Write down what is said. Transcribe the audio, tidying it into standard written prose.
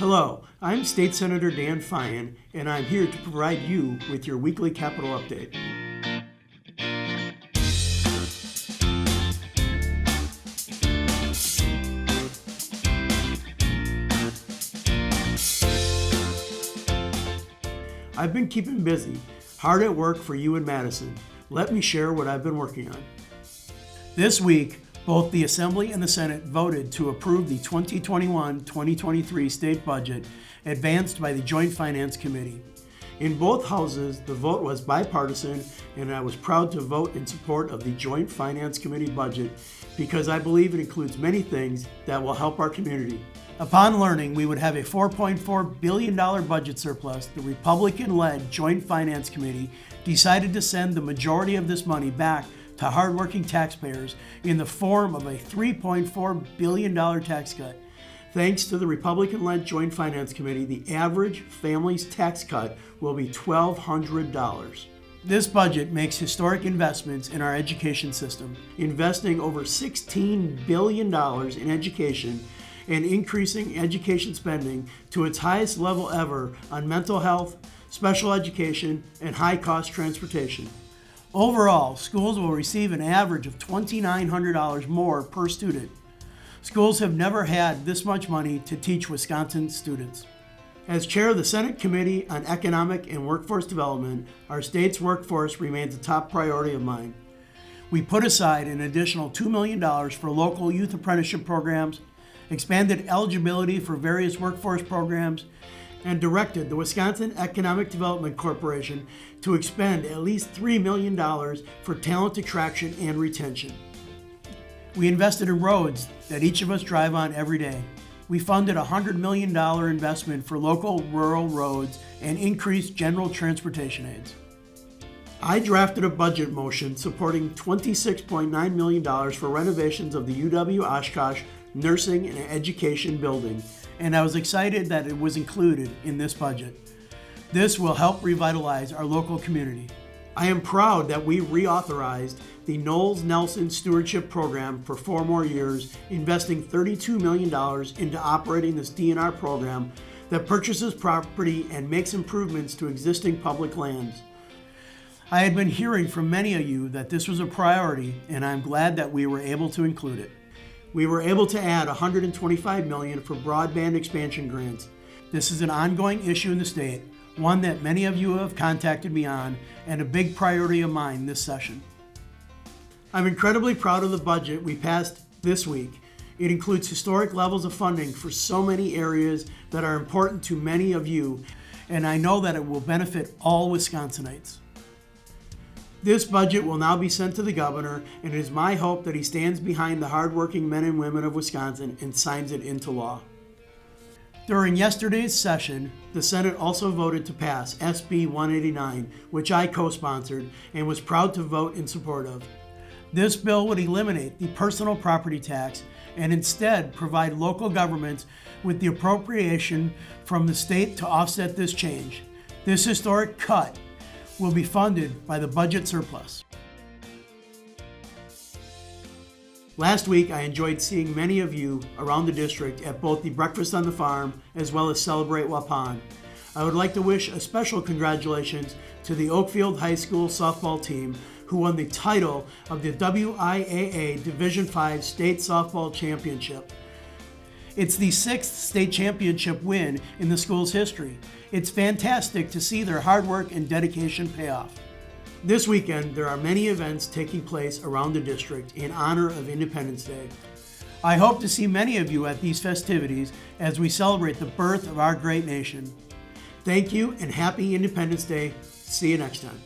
Hello, I'm State Senator Dan Fyan, and I'm here to provide you with your weekly capital update. I've been keeping busy, hard at work for you in Madison. Let me share what I've been working on. This week, both the Assembly and the Senate voted to approve the 2021-2023 state budget advanced by the Joint Finance Committee. In both houses, the vote was bipartisan, and I was proud to vote in support of the Joint Finance Committee budget because I believe it includes many things that will help our community. Upon learning we would have a $4.4 billion budget surplus, the Republican-led Joint Finance Committee decided to send the majority of this money back to hardworking taxpayers in the form of a $3.4 billion tax cut. Thanks to the Republican-led Joint Finance Committee, the average family's tax cut will be $1,200. This budget makes historic investments in our education system, investing over $16 billion in education and increasing education spending to its highest level ever on mental health, special education, and high-cost transportation. Overall, schools will receive an average of $2,900 more per student. Schools have never had this much money to teach Wisconsin students. As chair of the Senate Committee on Economic and Workforce Development, our state's workforce remains a top priority of mine. We put aside an additional $2 million for local youth apprenticeship programs, expanded eligibility for various workforce programs, and directed the Wisconsin Economic Development Corporation to expend at least $3 million for talent attraction and retention. We invested in roads that each of us drive on every day. We funded a $100 million investment for local rural roads and increased general transportation aids. I drafted a budget motion supporting $26.9 million for renovations of the UW-Oshkosh Nursing and Education building, and I was excited that it was included in this budget. This will help revitalize our local community. I am proud that we reauthorized the Knowles-Nelson Stewardship Program for 4 more years, investing $32 million into operating this DNR program that purchases property and makes improvements to existing public lands. I had been hearing from many of you that this was a priority, and I'm glad that we were able to include it. We were able to add $125 million for broadband expansion grants. This is an ongoing issue in the state, one that many of you have contacted me on, and a big priority of mine this session. I'm incredibly proud of the budget we passed this week. It includes historic levels of funding for so many areas that are important to many of you, and I know that it will benefit all Wisconsinites. This budget will now be sent to the governor, and it is my hope that he stands behind the hardworking men and women of Wisconsin and signs it into law. During yesterday's session, the Senate also voted to pass SB 189, which I co-sponsored and was proud to vote in support of. This bill would eliminate the personal property tax and instead provide local governments with the appropriation from the state to offset this change. This historic cut will be funded by the budget surplus. Last week, I enjoyed seeing many of you around the district at both the Breakfast on the Farm as well as Celebrate Waupun. I would like to wish a special congratulations to the Oakfield High School softball team who won the title of the WIAA Division V State Softball Championship. It's the 6th state championship win in the school's history. It's fantastic to see their hard work and dedication pay off. This weekend, there are many events taking place around the district in honor of Independence Day. I hope to see many of you at these festivities as we celebrate the birth of our great nation. Thank you and happy Independence Day. See you next time.